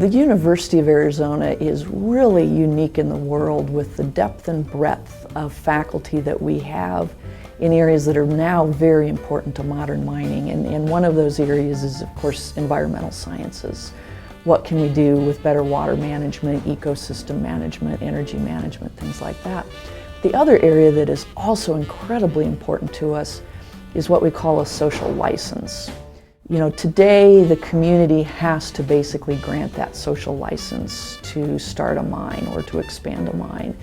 The University of Arizona is really unique in the world with the depth and breadth of faculty that we have in areas that are now very important to modern mining. And one of those areas is, of course, environmental sciences. What can we do with better water management, ecosystem management, energy management, things like that. The other area that is also incredibly important to us is what we call a social license. You know, today the community has to basically grant that social license to start a mine or to expand a mine.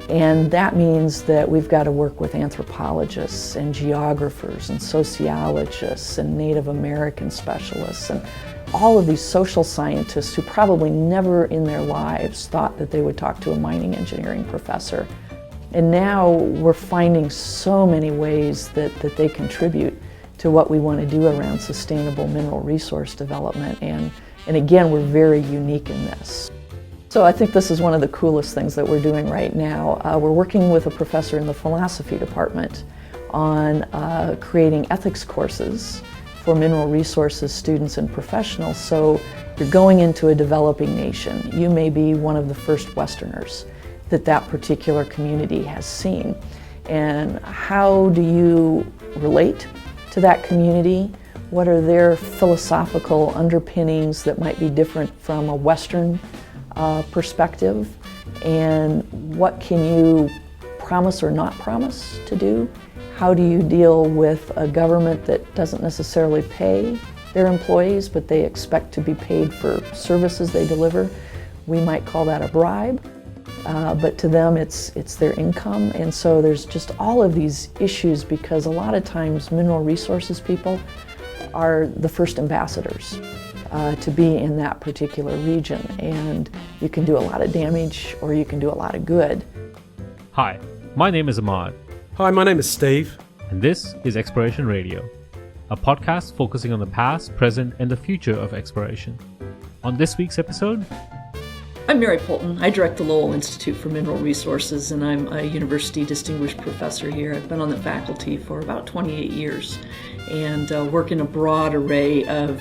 And that means that we've got to work with anthropologists and geographers and sociologists and Native American specialists and all of these social scientists who probably never in their lives thought that they would talk to a mining engineering professor. And now we're finding so many ways that they contribute to what we want to do around sustainable mineral resource development. And again, we're very unique in this. So I think this is one of the coolest things that we're doing right now. We're working with a professor in the philosophy department on creating ethics courses for mineral resources students and professionals. So you're going into a developing nation. You may be one of the first Westerners that particular community has seen. And how do you relate to that community? What are their philosophical underpinnings that might be different from a Western perspective? And what can you promise or not promise to do? How do you deal with a government that doesn't necessarily pay their employees, but they expect to be paid for services they deliver? We might call that a bribe, but to them it's their income. And so there's just all of these issues because a lot of times mineral resources people are the first ambassadors to be in that particular region. And you can do a lot of damage or you can do a lot of good. Hi, my name is Ahmad. Hi, my name is Steve. And this is Exploration Radio, a podcast focusing on the past, present, and the future of exploration. On this week's episode, I'm Mary Poulton. I direct the Lowell Institute for Mineral Resources, and I'm a university distinguished professor here. I've been on the faculty for about 28 years and work in a broad array of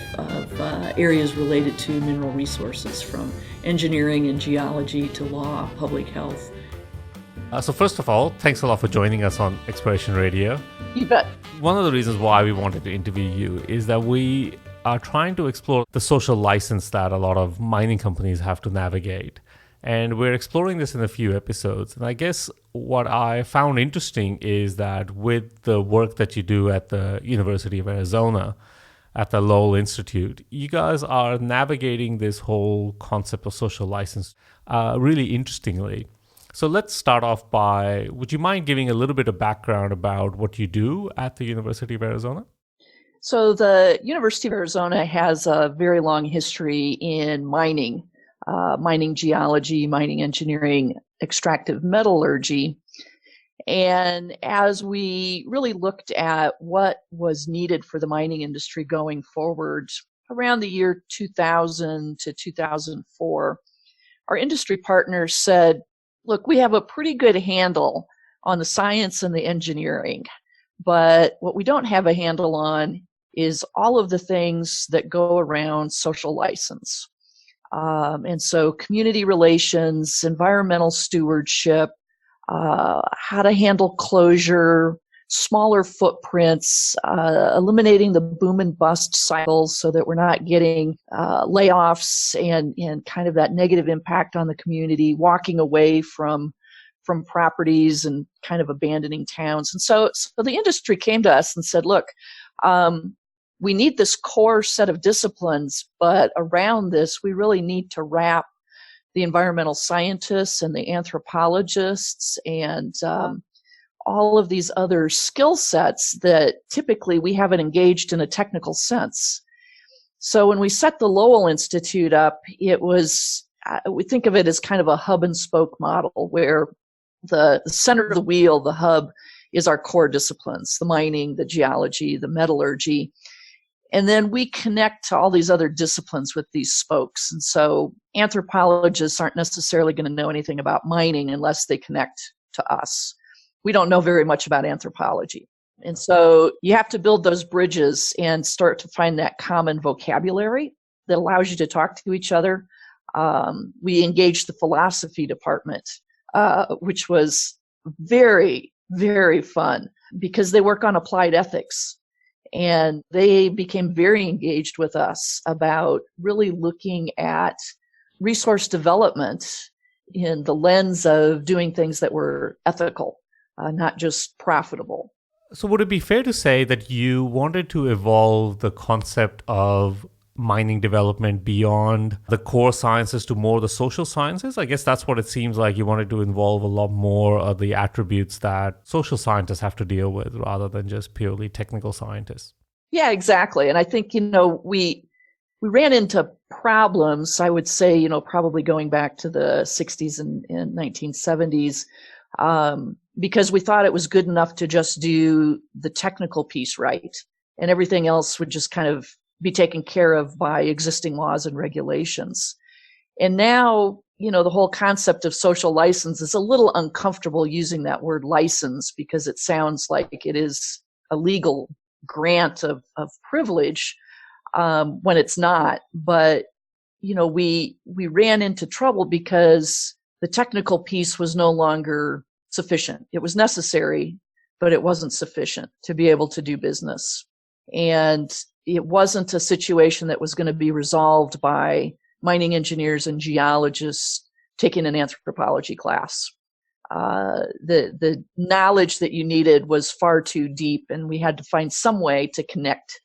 areas related to mineral resources, from engineering and geology to law, public health. So first of all, thanks a lot for joining us on Exploration Radio. You bet. One of the reasons why we wanted to interview you is that we are trying to explore the social license that a lot of mining companies have to navigate. And we're exploring this in a few episodes. And I guess what I found interesting is that with the work that you do at the University of Arizona, at the Lowell Institute, you guys are navigating this whole concept of social license really interestingly. So let's start off by, would you mind giving a little bit of background about what you do at the University of Arizona? So the University of Arizona has a very long history in mining, mining geology, mining engineering, extractive metallurgy. And as we really looked at what was needed for the mining industry going forward around the year 2000 to 2004, our industry partners said, look, we have a pretty good handle on the science and the engineering, but what we don't have a handle on is all of the things that go around social license. And so community relations, environmental stewardship, how to handle closure, smaller footprints, eliminating the boom and bust cycles so that we're not getting layoffs and kind of that negative impact on the community, walking away from properties and kind of abandoning towns. And so the industry came to us and said, look, we need this core set of disciplines, but around this, we really need to wrap the environmental scientists and the anthropologists and all of these other skill sets that typically we haven't engaged in a technical sense. So when we set the Lowell Institute up, it was, we think of it as kind of a hub and spoke model where the center of the wheel, the hub, is our core disciplines, the mining, the geology, the metallurgy. And then we connect to all these other disciplines with these spokes. And so anthropologists aren't necessarily going to know anything about mining unless they connect to us. We don't know very much about anthropology. And so you have to build those bridges and start to find that common vocabulary that allows you to talk to each other We engaged the philosophy department, which was very, very fun because they work on applied ethics. And they became very engaged with us about really looking at resource development in the lens of doing things that were ethical, not just profitable. So would it be fair to say that you wanted to evolve the concept of mining development beyond the core sciences to more the social sciences? I guess that's what it seems like. You wanted to involve a lot more of the attributes that social scientists have to deal with rather than just purely technical scientists. Yeah, exactly. And I think, we ran into problems, I would say, probably going back to the 60s and 1970s, because we thought it was good enough to just do the technical piece right, and everything else would just kind of be taken care of by existing laws and regulations. And now, the whole concept of social license is a little uncomfortable using that word license because it sounds like it is a legal grant of privilege when it's not. But, we ran into trouble because the technical piece was no longer sufficient. It was necessary, but it wasn't sufficient to be able to do business. And it wasn't a situation that was going to be resolved by mining engineers and geologists taking an anthropology class. The knowledge that you needed was far too deep, and we had to find some way to connect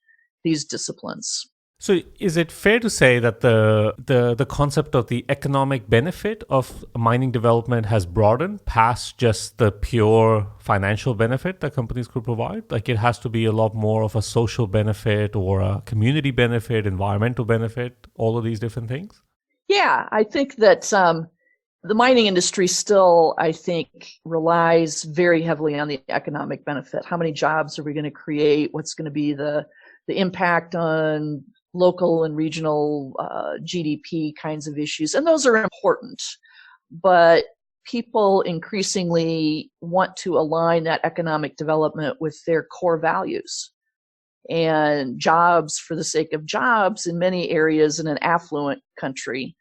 these disciplines. So is it fair to say that the concept of the economic benefit of mining development has broadened past just the pure financial benefit that companies could provide? Like it has to be a lot more of a social benefit or a community benefit, environmental benefit, all of these different things? Yeah, I think that the mining industry still, I think, relies very heavily on the economic benefit. How many jobs are we going to create? What's going to be the impact on local and regional GDP kinds of issues? And those are important. But people increasingly want to align that economic development with their core values. And jobs for the sake of jobs in many areas in an affluent country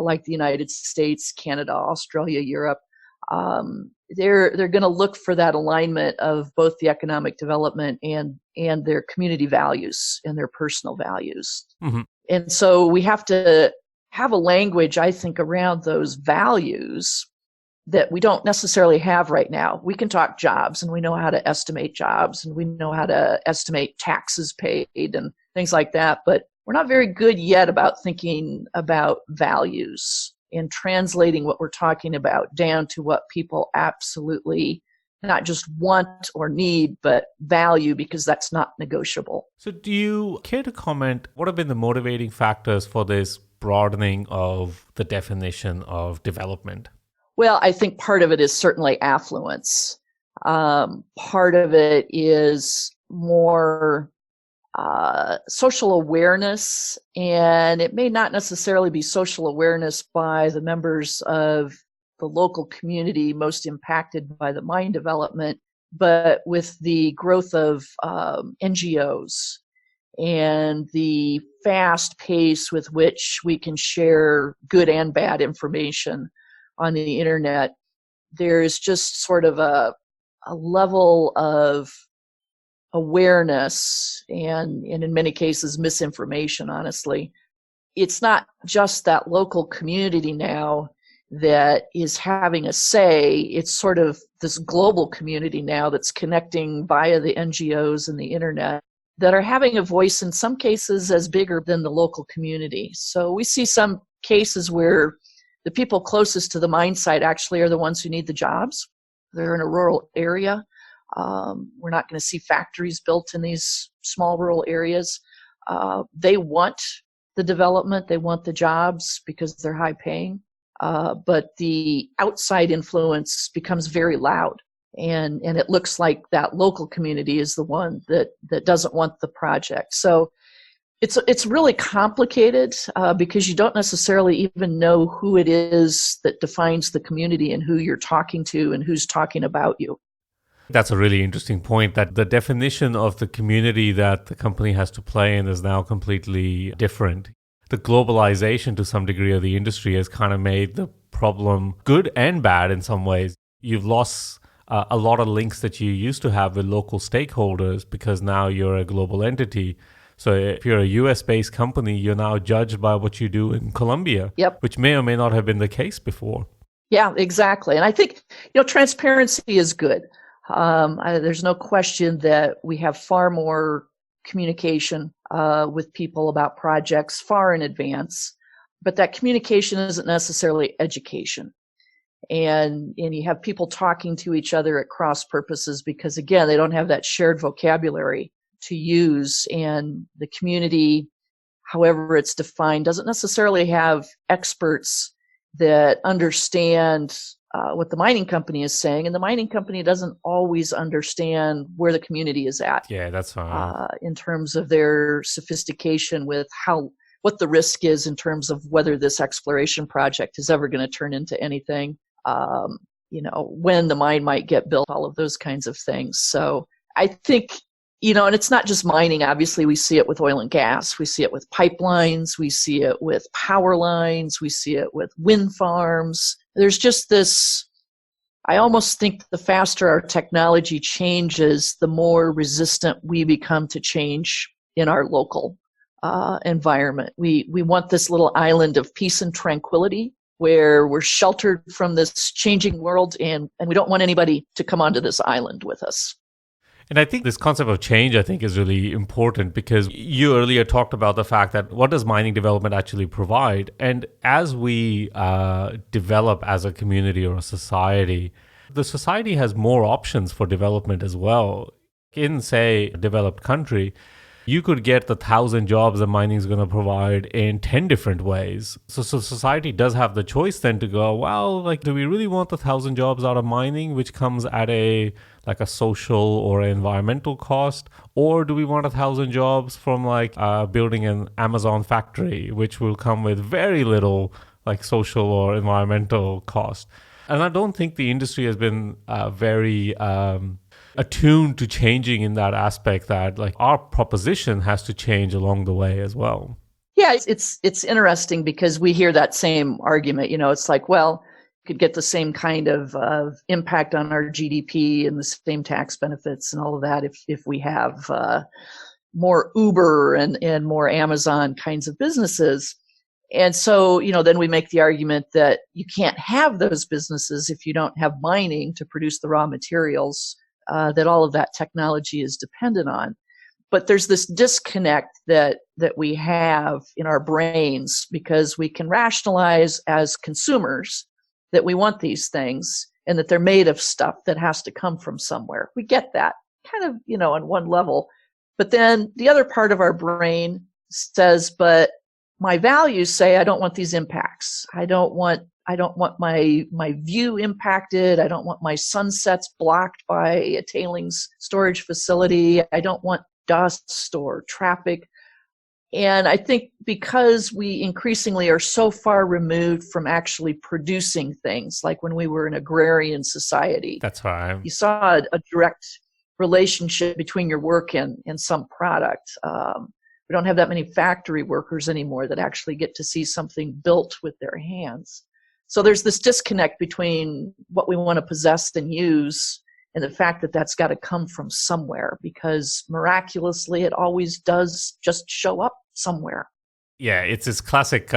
like the United States, Canada, Australia, Europe, they're going to look for that alignment of both the economic development and their community values and their personal values. Mm-hmm. And so we have to have a language, I think, around those values that we don't necessarily have right now. We can talk jobs, and we know how to estimate jobs, and we know how to estimate taxes paid and things like that, but we're not very good yet about thinking about values and translating what we're talking about down to what people absolutely not just want or need, but value, because that's not negotiable. So do you care to comment, what have been the motivating factors for this broadening of the definition of development? Well, I think part of it is certainly affluence. Part of it is more social awareness, and it may not necessarily be social awareness by the members of the local community most impacted by the mine development, but with the growth of NGOs and the fast pace with which we can share good and bad information on the internet, there's just sort of a level of awareness and in many cases misinformation, honestly. It's not just that local community now that is having a say. It's sort of this global community now that's connecting via the NGOs and the internet that are having a voice in some cases as bigger than the local community. So we see some cases where the people closest to the mine site actually are the ones who need the jobs. They're in a rural area. We're not going to see factories built in these small rural areas. They want the development, they want the jobs because they're high paying, but the outside influence becomes very loud, and it looks like that local community is the one that doesn't want the project. So it's really complicated because you don't necessarily even know who it is that defines the community and who you're talking to and who's talking about you. That's a really interesting point, that the definition of the community that the company has to play in is now completely different. the globalization to some degree of the industry has kind of made the problem good and bad in some ways. You've lost a lot of links that you used to have with local stakeholders because now you're a global entity. So if you're a US-based company, you're now judged by what you do in Colombia, Yep. which may or may not have been the case before. Yeah, exactly. And I think, transparency is good. There's no question that we have far more communication with people about projects far in advance, but that communication isn't necessarily education. And you have people talking to each other at cross purposes because, again, they don't have that shared vocabulary to use. And the community, however it's defined, doesn't necessarily have experts that understand what the mining company is saying. And the mining company doesn't always understand where the community is at. Yeah, that's fine. In terms of their sophistication with what the risk is in terms of whether this exploration project is ever going to turn into anything. When the mine might get built, all of those kinds of things. So I think, and it's not just mining. Obviously, we see it with oil and gas. We see it with pipelines. We see it with power lines. We see it with wind farms. There's just this, I almost think the faster our technology changes, the more resistant we become to change in our local environment. We want this little island of peace and tranquility where we're sheltered from this changing world, and we don't want anybody to come onto this island with us. And I think this concept of change, I think, is really important because you earlier talked about the fact that what does mining development actually provide? And as we develop as a community or a society, the society has more options for development as well. In, say, a developed country, you could get the 1,000 jobs that mining is going to provide in 10 different ways. So society does have the choice then to go, well, do we really want the 1,000 jobs out of mining, which comes at a social or environmental cost? Or do we want 1,000 jobs from building an Amazon factory, which will come with very little social or environmental cost? And I don't think the industry has been very attuned to changing in that aspect, that our proposition has to change along the way as well. Yeah, it's interesting because we hear that same argument. It's well, you could get the same kind of impact on our GDP and the same tax benefits and all of that if we have more Uber and more Amazon kinds of businesses. And so, then we make the argument that you can't have those businesses if you don't have mining to produce the raw materials that all of that technology is dependent on. But there's this disconnect that we have in our brains because we can rationalize as consumers that we want these things and that they're made of stuff that has to come from somewhere. We get that kind of, on one level. But then the other part of our brain says, but my values say I don't want these impacts. I don't want my view impacted. I don't want my sunsets blocked by a tailings storage facility. I don't want dust or traffic. And I think because we increasingly are so far removed from actually producing things, like when we were an agrarian society. That's right. You saw a direct relationship between your work and some product. We don't have that many factory workers anymore that actually get to see something built with their hands. So there's this disconnect between what we want to possess and use and the fact that that's got to come from somewhere, because miraculously it always does just show up somewhere. Yeah, it's this classic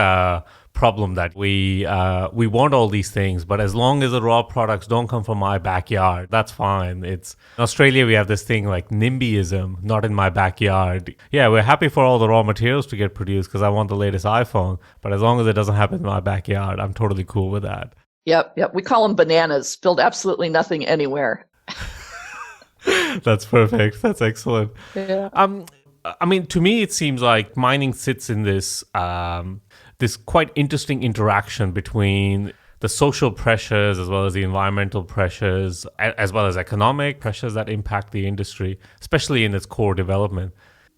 problem that we want all these things, but as long as the raw products don't come from my backyard, that's fine. It's in Australia, we have this thing like NIMBYism, not in my backyard. Yeah, we're happy for all the raw materials to get produced because I want the latest iPhone, but as long as it doesn't happen in my backyard, I'm totally cool with that. Yep. We call them bananas. Build absolutely nothing anywhere. That's perfect. That's excellent. Yeah. I mean, to me, it seems like mining sits in this this quite interesting interaction between the social pressures as well as the environmental pressures, as well as economic pressures that impact the industry, especially in its core development.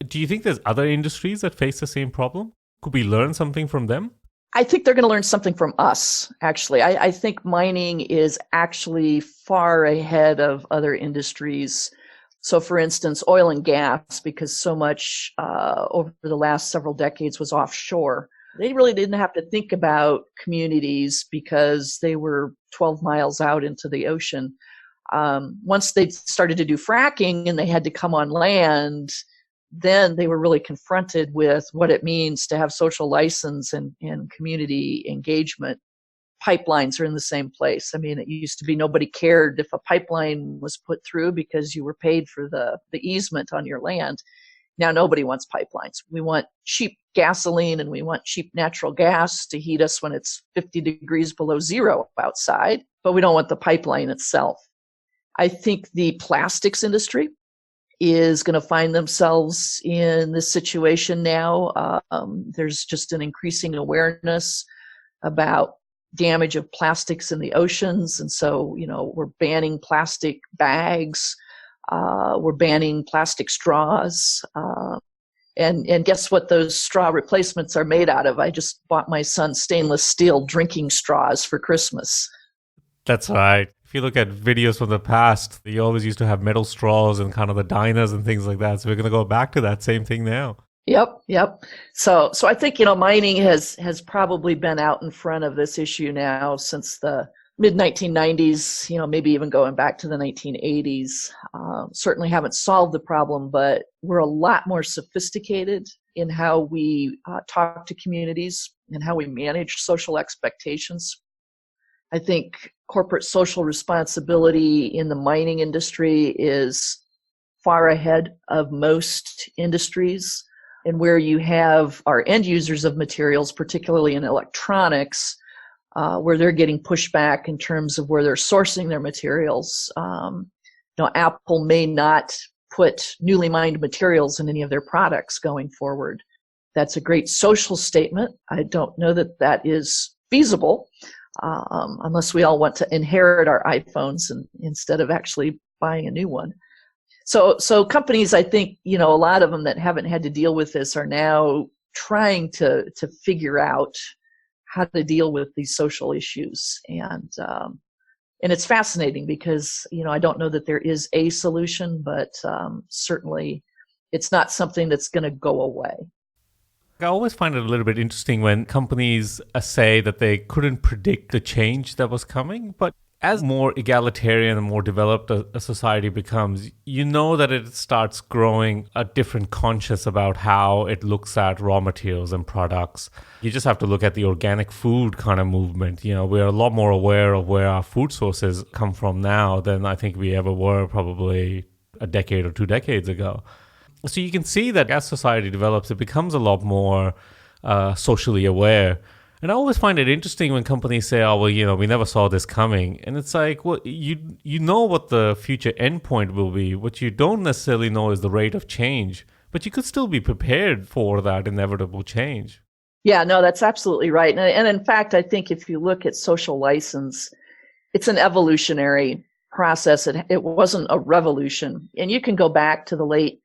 Do you think there's other industries that face the same problem? Could we learn something from them? I think they're going to learn something from us, actually. I think mining is actually far ahead of other industries. So, for instance, oil and gas, because so much over the last several decades was offshore, They really didn't have to think about communities because they were 12 miles out into the ocean. Once they started to do fracking and they had to come on land, then they were really confronted with what it means to have social license and community engagement. Pipelines are in the same place. I mean, it used to be nobody cared if a pipeline was put through because you were paid for the easement on your land. Now nobody wants pipelines. We want cheap gasoline and we want cheap natural gas to heat us when it's 50 degrees below zero outside, but we don't want the pipeline itself. I think the plastics industry is going to find themselves in this situation now. There's just an increasing awareness about damage of plastics in the oceans. And so, we're banning plastic bags. We're banning plastic straws. And guess what those straw replacements are made out of? I just bought my son stainless steel drinking straws for Christmas. That's right. If you look at videos from the past, you always used to have metal straws and kind of the diners and things like that. So we're going to go back to that same thing now. Yep. So I think, mining has probably been out in front of this issue now since the mid-1990s, maybe even going back to the 1980s. Certainly haven't solved the problem, but we're a lot more sophisticated in how we talk to communities and how we manage social expectations. I think corporate social responsibility in the mining industry is far ahead of most industries. And where you have our end users of materials, particularly in electronics, where they're getting pushback in terms of where they're sourcing their materials. Apple may not put newly mined materials in any of their products going forward. That's a great social statement. I don't know that that is feasible unless we all want to inherit our iPhones instead of actually buying a new one. So companies, I think, a lot of them that haven't had to deal with this are now trying to figure out how to deal with these social issues. And it's fascinating because, I don't know that there is a solution, but certainly it's not something that's going to go away. I always find it a little bit interesting when companies say that they couldn't predict the change that was coming, but as more egalitarian and more developed a society becomes, that it starts growing a different conscience about how it looks at raw materials and products. You just have to look at the organic food kind of movement. We're a lot more aware of where our food sources come from now than I think we ever were probably a decade or 2 decades ago. So you can see that as society develops, it becomes a lot more socially aware. And I always find it interesting when companies say, oh, well, we never saw this coming. And it's like, well, you know what the future endpoint will be. What you don't necessarily know is the rate of change. But you could still be prepared for that inevitable change. Yeah, no, that's absolutely right. And in fact, I think if you look at social license, it's an evolutionary process. It wasn't a revolution. And you can go back to the late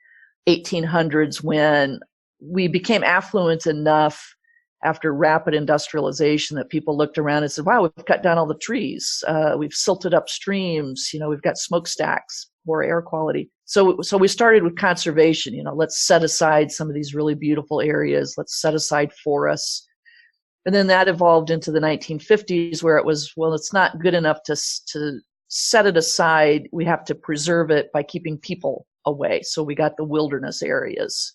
1800s when we became affluent enough after rapid industrialization that people looked around and said, wow, we've cut down all the trees. We've silted up streams. We've got smokestacks, poor air quality. So we started with conservation. Let's set aside some of these really beautiful areas. Let's set aside forests. And then that evolved into the 1950s where it was, well, it's not good enough to set it aside. We have to preserve it by keeping people away. So we got the wilderness areas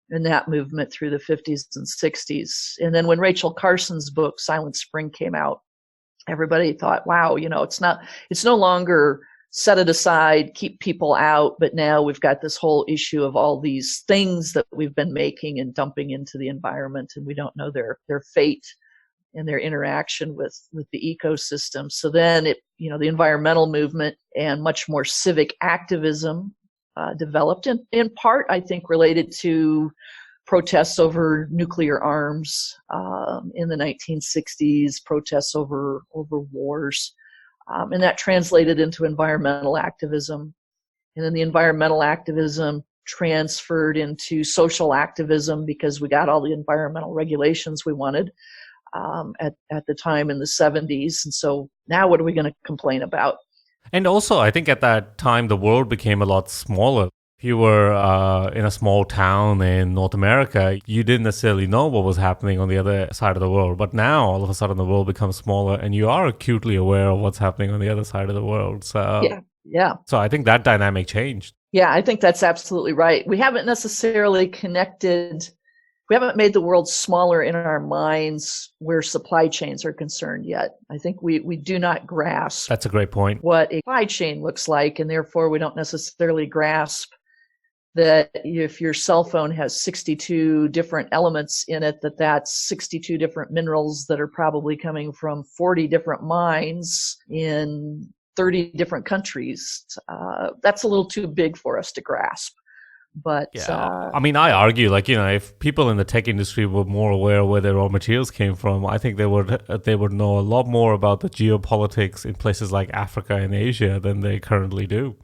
and that movement through the 50s and 60s. And then when Rachel Carson's book, Silent Spring, came out, everybody thought, wow, it's no longer set it aside, keep people out, but now we've got this whole issue of all these things that we've been making and dumping into the environment, and we don't know their fate and their interaction with the ecosystem. So then the environmental movement and much more civic activism developed in part, I think, related to protests over nuclear arms in the 1960s, protests over wars. And that translated into environmental activism. And then the environmental activism transferred into social activism because we got all the environmental regulations we wanted at the time in the 70s. And so now what are we going to complain about? And also, I think at that time, the world became a lot smaller. If you were in a small town in North America, you didn't necessarily know what was happening on the other side of the world. But now, all of a sudden, the world becomes smaller and you are acutely aware of what's happening on the other side of the world. So I think that dynamic changed. Yeah, I think that's absolutely right. We haven't necessarily connected, we haven't made the world smaller in our minds where supply chains are concerned yet. I think we do not grasp That's a great point. what a supply chain looks like, and therefore we don't necessarily grasp that if your cell phone has 62 different elements in it, that's 62 different minerals that are probably coming from 40 different mines in 30 different countries. That's a little too big for us to grasp. But I mean, I argue, if people in the tech industry were more aware of where their raw materials came from, I think they would know a lot more about the geopolitics in places like Africa and Asia than they currently do.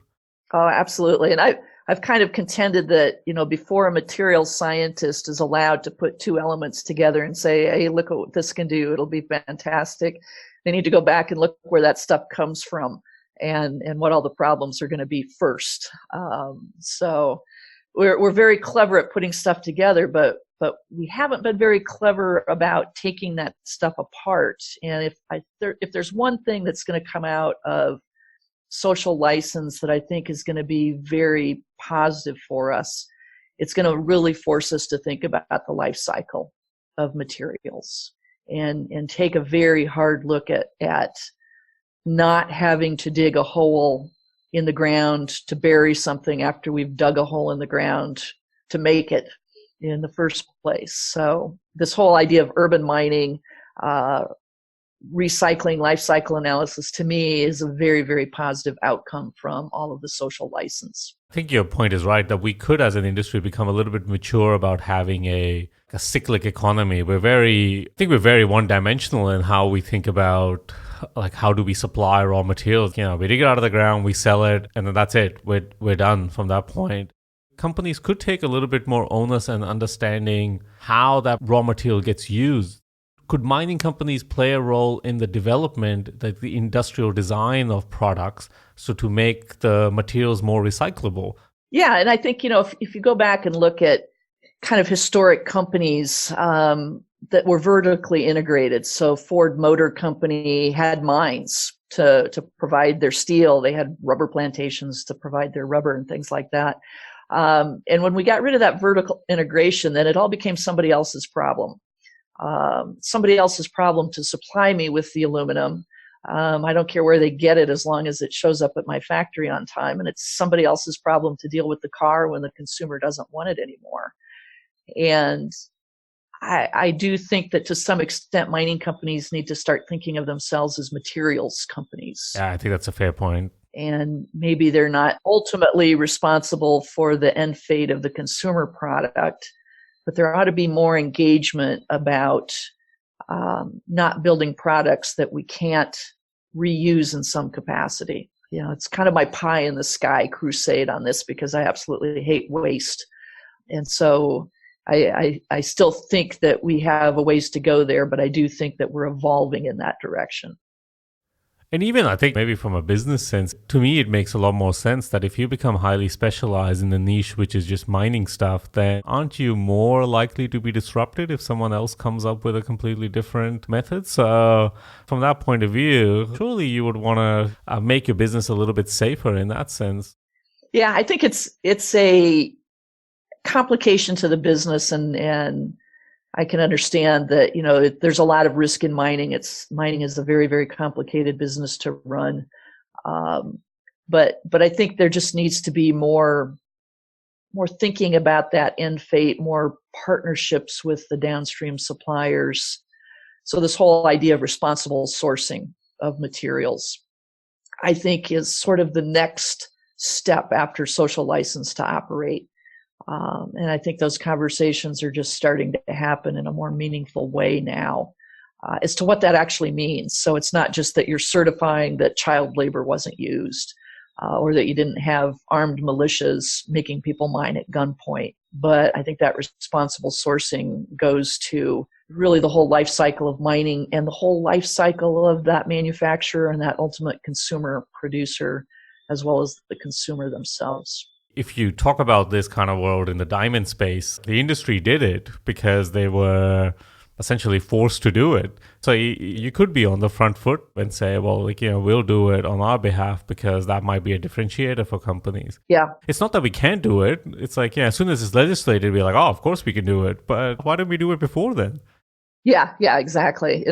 Oh, absolutely. And I've kind of contended that, before a materials scientist is allowed to put two elements together and say, hey, look at what this can do, it'll be fantastic, they need to go back and look where that stuff comes from and what all the problems are going to be first. So we're very clever at putting stuff together, but we haven't been very clever about taking that stuff apart. And if there's one thing that's going to come out of social license that I think is going to be very positive for us, it's going to really force us to think about the life cycle of materials and take a very hard look at not having to dig a hole in the ground to bury something after we've dug a hole in the ground to make it in the first place. So this whole idea of urban mining, recycling, life cycle analysis, to me is a very, very positive outcome from all of the social license. I think your point is right that we could, as an industry, become a little bit mature about having a cyclic economy. I think we're very one-dimensional in how we think about how do we supply raw materials. We dig it out of the ground, we sell it, and then that's it. We're done from that point. Companies could take a little bit more onus and understanding how that raw material gets used. Could mining companies play a role in the development, the industrial design of products, so to make the materials more recyclable? Yeah, and I think, if you go back and look at kind of historic companies that were vertically integrated, so Ford Motor Company had mines to provide their steel. They had rubber plantations to provide their rubber and things like that. And when we got rid of that vertical integration, then it all became somebody else's problem. Somebody else's problem to supply me with the aluminum. I don't care where they get it as long as it shows up at my factory on time. And it's somebody else's problem to deal with the car when the consumer doesn't want it anymore. And I do think that to some extent, mining companies need to start thinking of themselves as materials companies. Yeah, I think that's a fair point. And maybe they're not ultimately responsible for the end fate of the consumer product, but there ought to be more engagement about not building products that we can't reuse in some capacity. It's kind of my pie in the sky crusade on this because I absolutely hate waste. And so I still think that we have a ways to go there, but I do think that we're evolving in that direction. And even I think maybe from a business sense, to me, it makes a lot more sense that if you become highly specialized in a niche, which is just mining stuff, then aren't you more likely to be disrupted if someone else comes up with a completely different method? So from that point of view, surely you would want to make your business a little bit safer in that sense. Yeah, I think it's a complication to the business, and I can understand that, there's a lot of risk in mining. Mining is a very, very complicated business to run. But I think there just needs to be more thinking about that end fate, more partnerships with the downstream suppliers. So this whole idea of responsible sourcing of materials, I think, is sort of the next step after social license to operate. And I think those conversations are just starting to happen in a more meaningful way now as to what that actually means. So it's not just that you're certifying that child labor wasn't used or that you didn't have armed militias making people mine at gunpoint. But I think that responsible sourcing goes to really the whole life cycle of mining and the whole life cycle of that manufacturer and that ultimate consumer producer, as well as the consumer themselves. If you talk about this kind of world in the diamond space, the industry did it because they were essentially forced to do it. So you could be on the front foot and say, well, we'll do it on our behalf because that might be a differentiator for companies. Yeah. It's not that we can't do it. It's like, as soon as it's legislated, we're like, oh, of course we can do it. But why didn't we do it before then? Yeah, exactly.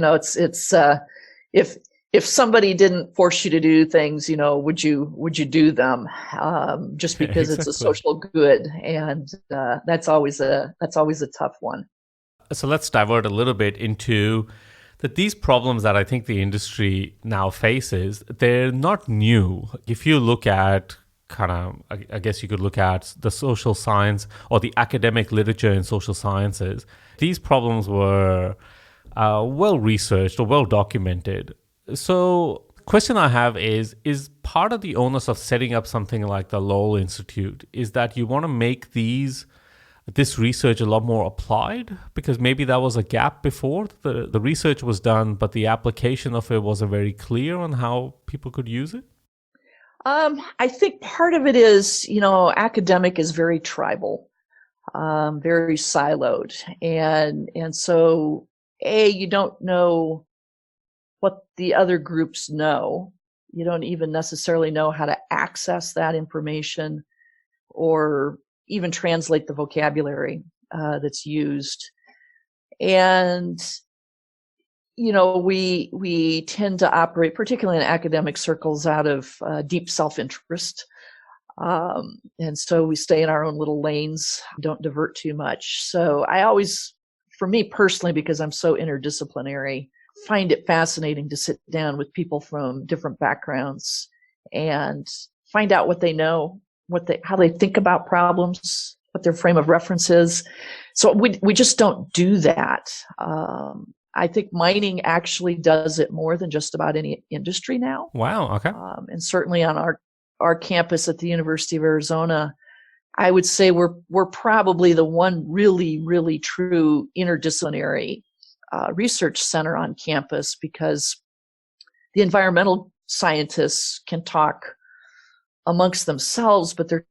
If somebody didn't force you to do things, would you do them just because Exactly. It's a social good? And that's always a tough one. So let's divert a little bit into that these problems that I think the industry now faces, they're not new. If you look at I guess you could look at the social science or the academic literature in social sciences, these problems were well researched or well documented. So question I have is part of the onus of setting up something like the Lowell Institute is that you want to make this research a lot more applied? Because maybe that was a gap before. The research was done, but the application of it wasn't very clear on how people could use it? I think part of it is, academic is very tribal, very siloed. And so, you don't know what the other groups know. You don't even necessarily know how to access that information or even translate the vocabulary that's used. And, we tend to operate, particularly in academic circles, out of deep self-interest. And so we stay in our own little lanes, don't divert too much. So I always, for me personally, because I'm so interdisciplinary, find it fascinating to sit down with people from different backgrounds and find out what they know, how they think about problems, what their frame of reference is. So we just don't do that. I think mining actually does it more than just about any industry now. Wow. Okay. And certainly on our campus at the University of Arizona, I would say we're probably the one really, really true interdisciplinary research center on campus, because the environmental scientists can talk amongst themselves, but they're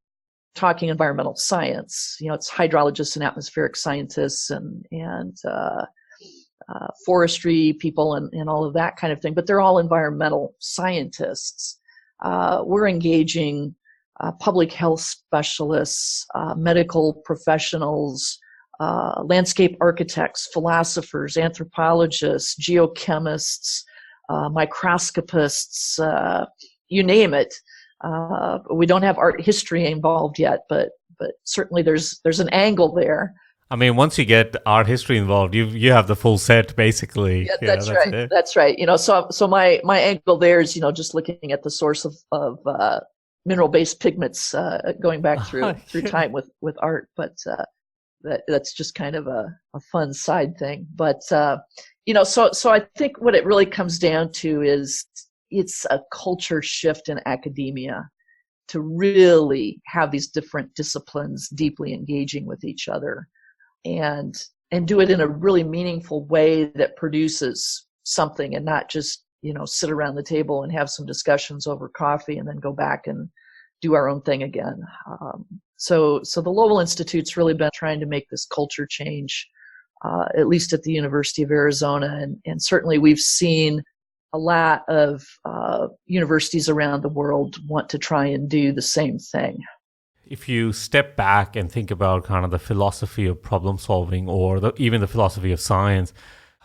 talking environmental science. It's hydrologists and atmospheric scientists and forestry people and all of that kind of thing, but they're all environmental scientists. We're engaging public health specialists, medical professionals, landscape architects, philosophers, anthropologists, geochemists, microscopists, you name it. We don't have art history involved yet, but certainly there's an angle there. I mean, once you get art history involved, you have the full set basically. Yeah, that's right. It. That's right. So my angle there is just looking at the source of mineral-based pigments going back through time with art, but that's just kind of a fun side thing. But so I think what it really comes down to is it's a culture shift in academia to really have these different disciplines deeply engaging with each other and do it in a really meaningful way that produces something, and not just sit around the table and have some discussions over coffee and then go back and do our own thing again. So the Lowell Institute's really been trying to make this culture change, at least at the University of Arizona, and certainly we've seen a lot of universities around the world want to try and do the same thing. If you step back and think about kind of the philosophy of problem solving, or even the philosophy of science,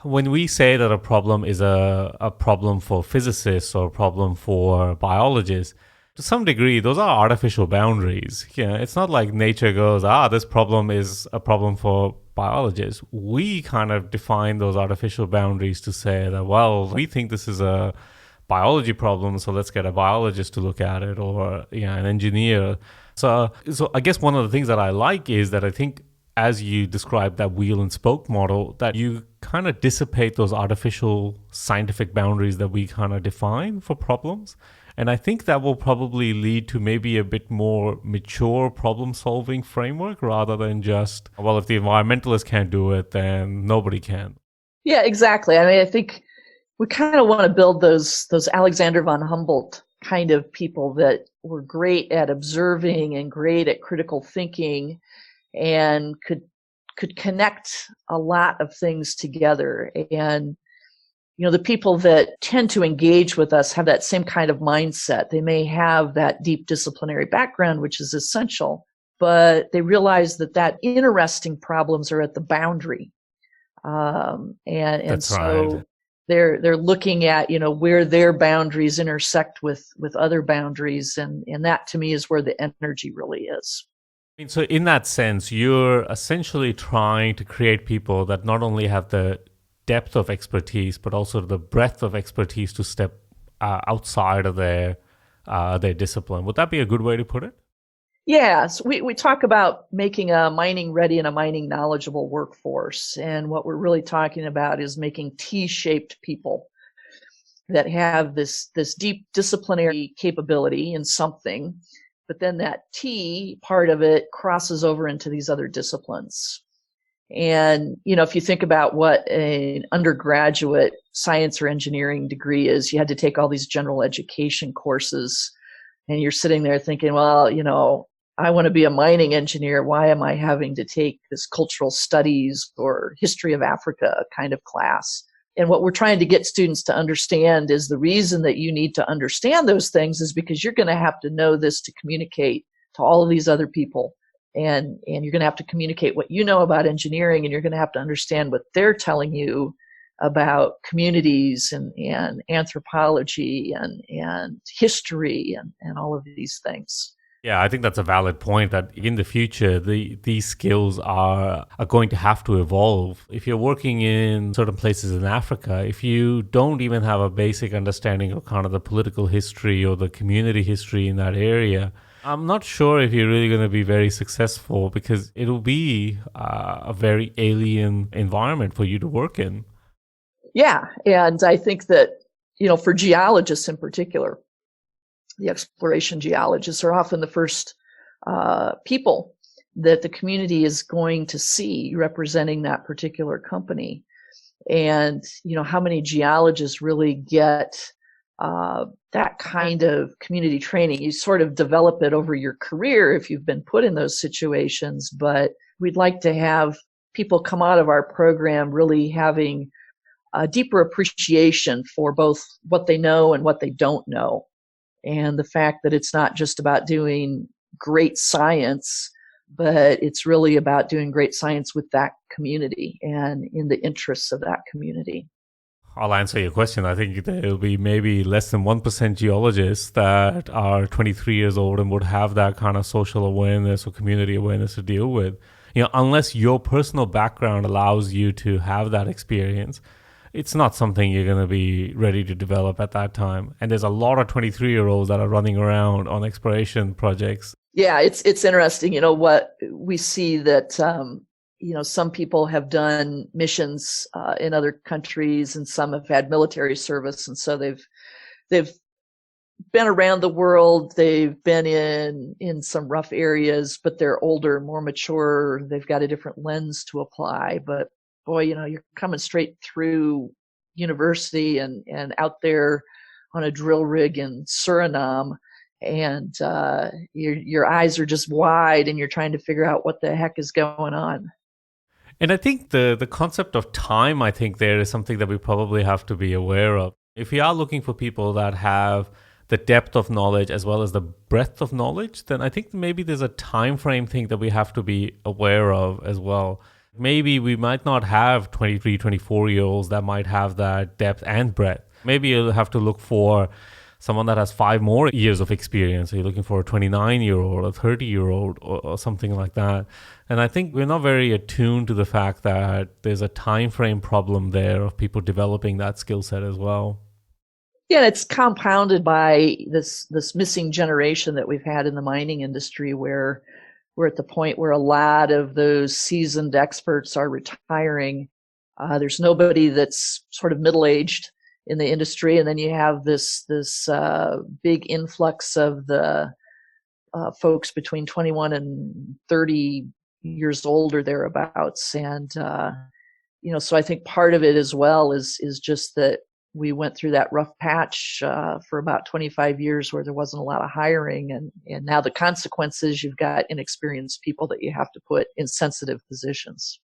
when we say that a problem is a problem for physicists or a problem for biologists, to some degree, those are artificial boundaries. It's not like nature goes, this problem is a problem for biologists. We kind of define those artificial boundaries to say that, well, we think this is a biology problem, so let's get a biologist to look at it, or an engineer. So I guess one of the things that I like is that I think, as you described that wheel and spoke model, that you kind of dissipate those artificial scientific boundaries that we kind of define for problems. And I think that will probably lead to maybe a bit more mature problem-solving framework, rather than just, well, if the environmentalists can't do it, then nobody can. Yeah, exactly. I mean, I think we kind of want to build those Alexander von Humboldt kind of people that were great at observing and great at critical thinking and could connect a lot of things together. And the people that tend to engage with us have that same kind of mindset. They may have that deep disciplinary background, which is essential, but they realize that interesting problems are at the boundary. And That's so right. they're looking at, where their boundaries intersect with other boundaries. And that to me is where the energy really is. I mean, so in that sense, you're essentially trying to create people that not only have the depth of expertise, but also the breadth of expertise to step outside of their discipline. Would that be a good way to put it? Yes, we talk about making a mining ready and a mining knowledgeable workforce. And what we're really talking about is making T-shaped people that have this deep disciplinary capability in something, but then that T part of it crosses over into these other disciplines. And, if you think about what an undergraduate science or engineering degree is, you had to take all these general education courses, and you're sitting there thinking, well, I want to be a mining engineer. Why am I having to take this cultural studies or history of Africa kind of class? And what we're trying to get students to understand is the reason that you need to understand those things is because you're going to have to know this to communicate to all of these other people. And you're going to have to communicate what you know about engineering, and you're going to have to understand what they're telling you about communities and anthropology and history and all of these things. Yeah, I think that's a valid point that in the future, these skills are going to have to evolve. If you're working in certain places in Africa, if you don't even have a basic understanding of kind of the political history or the community history in that area, I'm not sure if you're really going to be very successful, because it'll be a very alien environment for you to work in. Yeah, and I think that, for geologists in particular, the exploration geologists are often the first people that the community is going to see representing that particular company. And, how many geologists really get that kind of community training? You sort of develop it over your career if you've been put in those situations, but we'd like to have people come out of our program really having a deeper appreciation for both what they know and what they don't know. And the fact that it's not just about doing great science, but it's really about doing great science with that community and in the interests of that community. I'll answer your question. I think there will be maybe less than 1% geologists that are 23 years old and would have that kind of social awareness or community awareness to deal with. Unless your personal background allows you to have that experience, it's not something you're going to be ready to develop at that time. And there's a lot of 23-year-olds that are running around on exploration projects. Yeah, it's interesting. What we see that, some people have done missions in other countries, and some have had military service. And so they've been around the world. They've been in some rough areas, but they're older, more mature. They've got a different lens to apply. But boy, you're coming straight through university and out there on a drill rig in Suriname, and your eyes are just wide, and you're trying to figure out what the heck is going on. And I think the concept of time, I think there is something that we probably have to be aware of. If we are looking for people that have the depth of knowledge as well as the breadth of knowledge, then I think maybe there's a time frame thing that we have to be aware of as well. Maybe we might not have 23, 24-year-olds that might have that depth and breadth. Maybe you'll have to look for someone that has 5 more years of experience. So you're looking for a 29-year-old, a 30-year-old, or something like that. And I think we're not very attuned to the fact that there's a time frame problem there of people developing that skill set as well. Yeah, it's compounded by this missing generation that we've had in the mining industry, where we're at the point where a lot of those seasoned experts are retiring. There's nobody that's sort of middle-aged in the industry, and then you have this big influx of the folks between 21 and 30 years old or thereabouts. And so I think part of it as well is just that we went through that rough patch for about 25 years where there wasn't a lot of hiring. And now the consequences, you've got inexperienced people that you have to put in sensitive positions.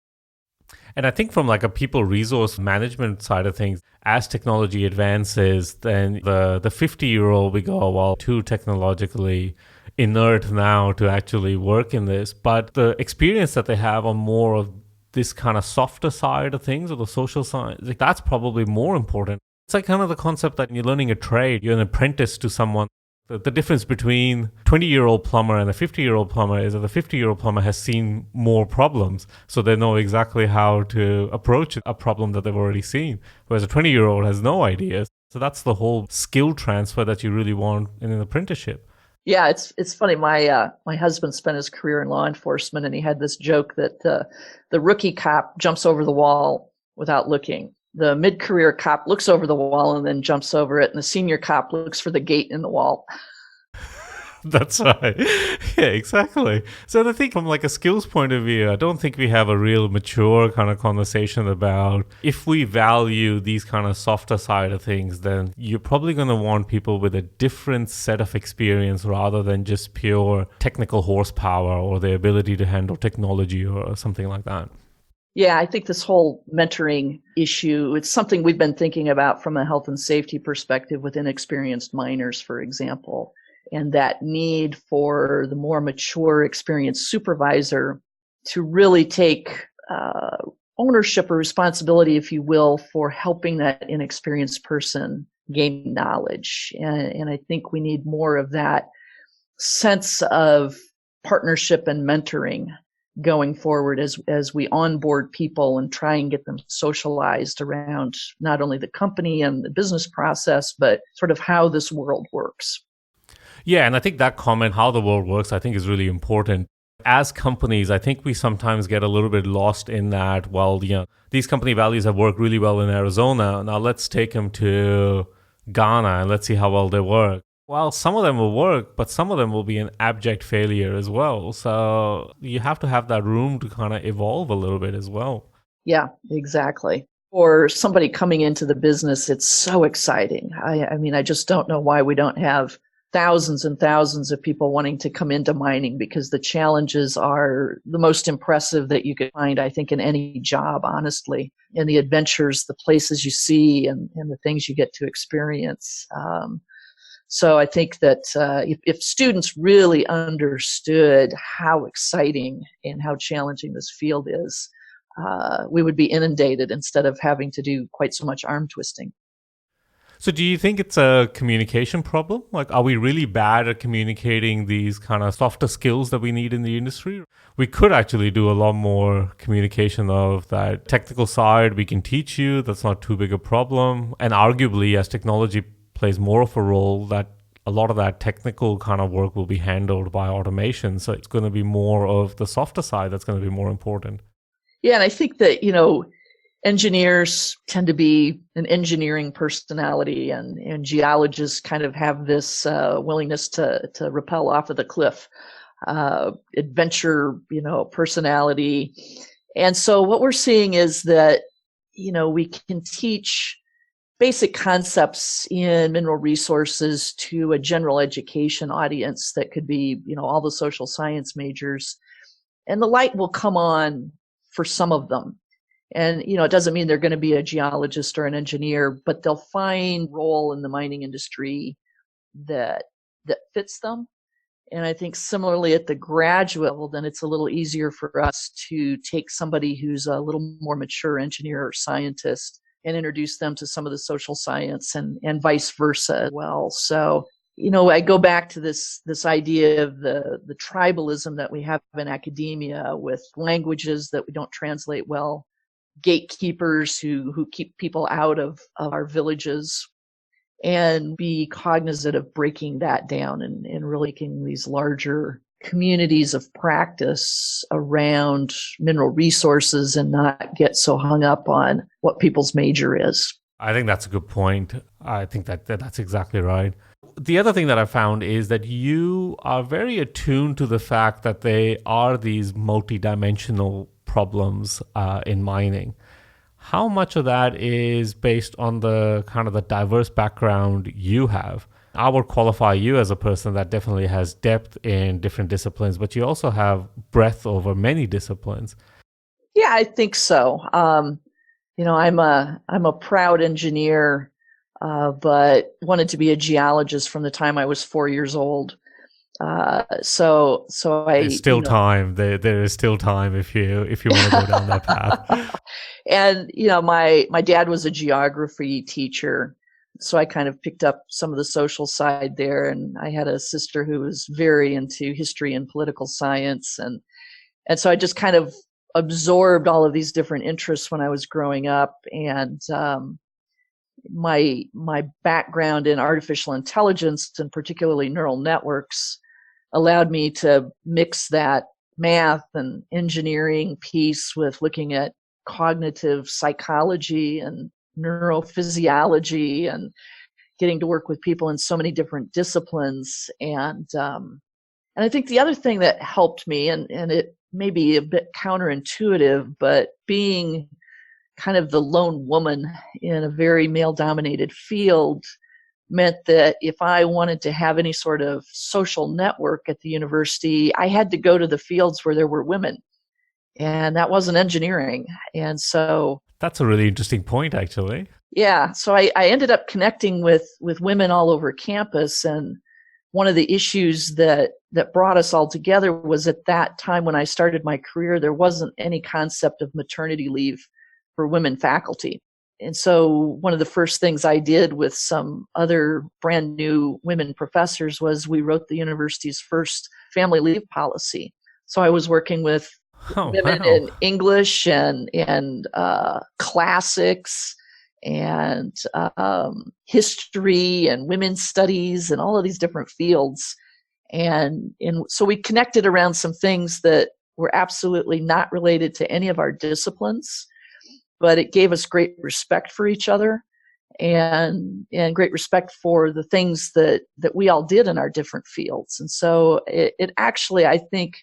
And I think from like a people resource management side of things, as technology advances, then the 50-year-old we go, well, too technologically inert now to actually work in this. But the experience that they have on more of this kind of softer side of things, or the social side, like that's probably more important. It's like kind of the concept that you're learning a trade, you're an apprentice to someone. The difference between 20-year-old plumber and a 50-year-old plumber is that the 50-year-old plumber has seen more problems, so they know exactly how to approach a problem that they've already seen, whereas a 20-year-old has no idea. So that's the whole skill transfer that you really want in an apprenticeship. Yeah, it's funny. My husband spent his career in law enforcement, and he had this joke that the rookie cop jumps over the wall without looking. The mid-career cop looks over the wall and then jumps over it, and the senior cop looks for the gate in the wall. That's right. Yeah, exactly. So I think from like a skills point of view, I don't think we have a real mature kind of conversation about if we value these kind of softer side of things, then you're probably going to want people with a different set of experience rather than just pure technical horsepower or the ability to handle technology or something like that. Yeah, I think this whole mentoring issue, it's something we've been thinking about from a health and safety perspective with inexperienced miners, for example, and that need for the more mature, experienced supervisor to really take ownership or responsibility, if you will, for helping that inexperienced person gain knowledge. And I think we need more of that sense of partnership and mentoring going forward as we onboard people and try and get them socialized around not only the company and the business process, but sort of how this world works. Yeah, and I think that comment, how the world works, I think is really important. As companies, I think we sometimes get a little bit lost in that, well, these company values have worked really well in Arizona. Now let's take them to Ghana and let's see how well they work. Well, some of them will work, but some of them will be an abject failure as well. So you have to have that room to kind of evolve a little bit as well. Yeah, exactly. For somebody coming into the business, it's so exciting. I mean, I just don't know why we don't have thousands and thousands of people wanting to come into mining, because the challenges are the most impressive that you could find, I think, in any job, honestly. And the adventures, the places you see, and the things you get to experience. So I think that if students really understood how exciting and how challenging this field is, we would be inundated instead of having to do quite so much arm twisting. So do you think it's a communication problem? Like, are we really bad at communicating these kind of softer skills that we need in the industry? We could actually do a lot more communication of that technical side. We can teach you. That's not too big a problem. And arguably, as technology plays more of a role, that a lot of that technical kind of work will be handled by automation. So it's going to be more of the softer side that's going to be more important. Yeah, and I think that, engineers tend to be an engineering personality, and geologists kind of have this willingness to rappel off of the cliff, adventure, personality. And so what we're seeing is that, we can teach basic concepts in mineral resources to a general education audience that could be, all the social science majors, and the light will come on for some of them. And, it doesn't mean they're going to be a geologist or an engineer, but they'll find role in the mining industry that fits them. And I think similarly at the graduate level, then it's a little easier for us to take somebody who's a little more mature engineer or scientist and introduce them to some of the social science and vice versa as well. So, I go back to this idea of the tribalism that we have in academia, with languages that we don't translate well, gatekeepers who keep people out of our villages, and be cognizant of breaking that down and really making these larger communities of practice around mineral resources and not get so hung up on what people's major is. I think that's a good point. I think that's exactly right. The other thing that I found is that you are very attuned to the fact that they are these multidimensional problems in mining. How much of that is based on the kind of the diverse background you have? I would qualify you as a person that definitely has depth in different disciplines, but you also have breadth over many disciplines. Yeah, I think so. I'm a proud engineer, but wanted to be a geologist from the time I was 4 years old. So There's I, still time. There is still time if you want to go down that path. and my dad was a geography teacher, so I kind of picked up some of the social side there. And I had a sister who was very into history and political science, and so I just kind of absorbed all of these different interests when I was growing up. And my background in artificial intelligence and particularly neural networks allowed me to mix that math and engineering piece with looking at cognitive psychology and neurophysiology and getting to work with people in so many different disciplines. And I think the other thing that helped me, and it may be a bit counterintuitive, but being kind of the lone woman in a very male dominated field meant that if I wanted to have any sort of social network at the university, I had to go to the fields where there were women. And that wasn't engineering. And so That's a really interesting point, actually. yeah, so I ended up connecting with women all over campus. And one of the issues that brought us all together was at that time when I started my career, there wasn't any concept of maternity leave for women faculty. And so one of the first things I did with some other brand new women professors was we wrote the university's first family leave policy. So I was working with women Wow. in English and classics and history and women's studies and all of these different fields. And so we connected around some things that were absolutely not related to any of our disciplines, but it gave us great respect for each other and great respect for the things that we all did in our different fields. And so it actually, I think,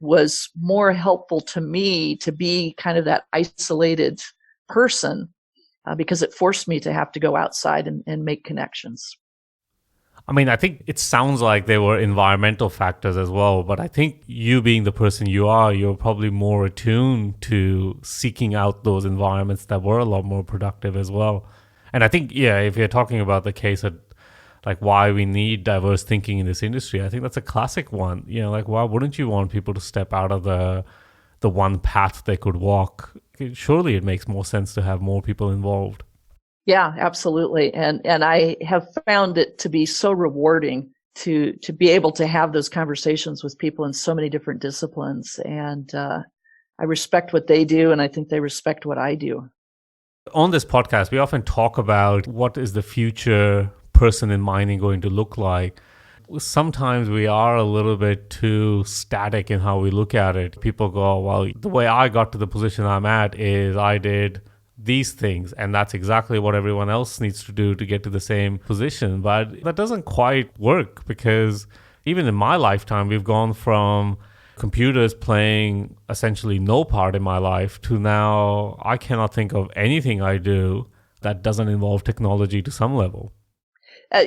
was more helpful to me to be kind of that isolated person because it forced me to have to go outside and make connections. I mean, I think it sounds like there were environmental factors as well, but I think you being the person you are, you're probably more attuned to seeking out those environments that were a lot more productive as well. And I think, yeah, if you're talking about the case of like why we need diverse thinking in this industry, I think that's a classic one. You know, like why wouldn't you want people to step out of the one path they could walk? Surely it makes more sense to have more people involved. Yeah, absolutely. And I have found it to be so rewarding to be able to have those conversations with people in so many different disciplines. And I respect what they do, and I think they respect what I do. On this podcast, we often talk about what is the future person in mining going to look like. Sometimes we are a little bit too static in how we look at it. People go, well, the way I got to the position I'm at is I did these things, and that's exactly what everyone else needs to do to get to the same position. But that doesn't quite work, because even in my lifetime, we've gone from computers playing essentially no part in my life to now I cannot think of anything I do that doesn't involve technology to some level.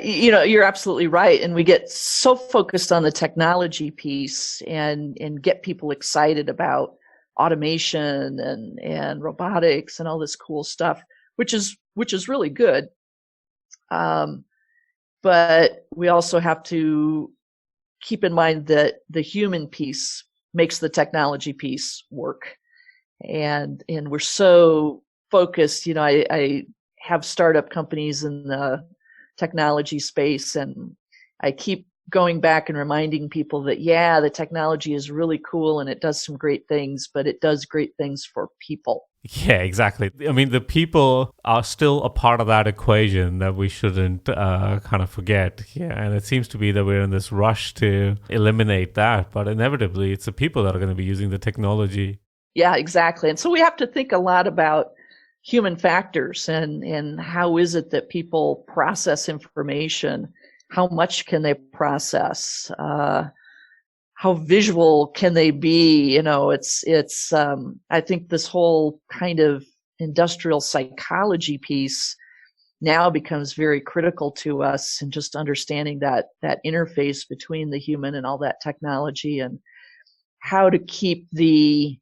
You're absolutely right. And we get so focused on the technology piece and get people excited about automation and robotics and all this cool stuff, which is really good. But we also have to keep in mind that the human piece makes the technology piece work. And we're so focused, I have startup companies in the technology space, and I keep going back and reminding people that, yeah, the technology is really cool and it does some great things, but it does great things for people. Yeah, exactly. I mean, the people are still a part of that equation that we shouldn't kind of forget. Yeah, and it seems to be that we're in this rush to eliminate that, but inevitably it's the people that are going to be using the technology. Yeah, exactly. And so we have to think a lot about human factors and how is it that people process information? How much can they process? How visual can they be? I think this whole kind of industrial psychology piece now becomes very critical to us, and just understanding that interface between the human and all that technology, and how to keep the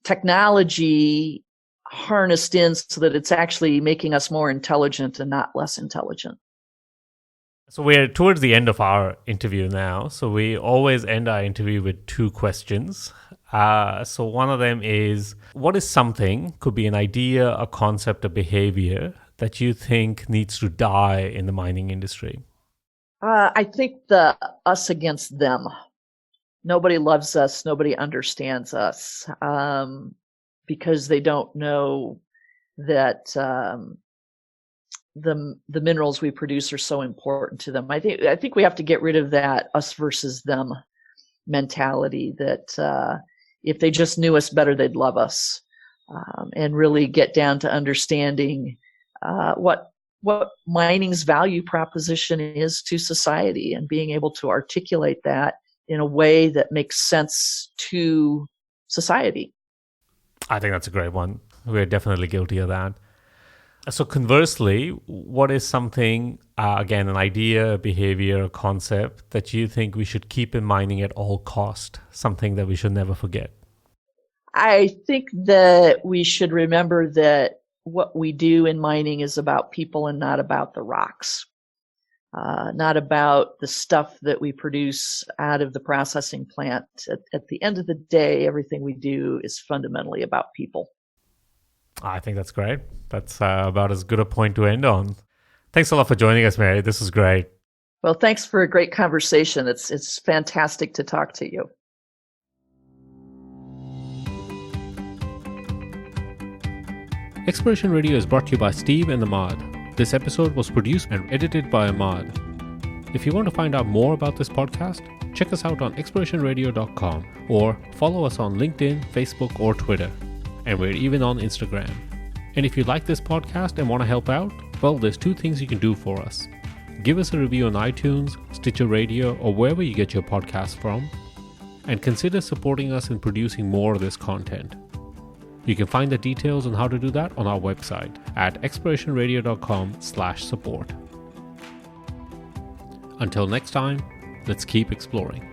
technology harnessed in so that it's actually making us more intelligent and not less intelligent. So we're towards the end of our interview now. So we always end our interview with two questions. So one of them is, what is something, could be an idea, a concept, a behavior, that you think needs to die in the mining industry? I think the us against them. Nobody loves us. Nobody understands us, because they don't know that the minerals we produce are so important to them. I think we have to get rid of that us versus them mentality, that if they just knew us better, they'd love us, and really get down to understanding what mining's value proposition is to society, and being able to articulate that in a way that makes sense to society. I think that's a great one. We're definitely guilty of that. So conversely, what is something, again, an idea, a behavior, a concept that you think we should keep in mining at all cost, something that we should never forget? I think that we should remember that what we do in mining is about people and not about the rocks, not about the stuff that we produce out of the processing plant. At the end of the day, everything we do is fundamentally about people. I think that's great. That's about as good a point to end on. Thanks a lot for joining us, Mary. This was great. Well, thanks for a great conversation. It's fantastic to talk to you. Exploration Radio is brought to you by Steve and Ahmad. This episode was produced and edited by Ahmad. If you want to find out more about this podcast, check us out on explorationradio.com or follow us on LinkedIn, Facebook, or Twitter. And we're even on Instagram. And if you like this podcast and want to help out, well, there's two things you can do for us. Give us a review on iTunes, Stitcher Radio, or wherever you get your podcasts from. And consider supporting us in producing more of this content. You can find the details on how to do that on our website at explorationradio.com/support. Until next time, let's keep exploring.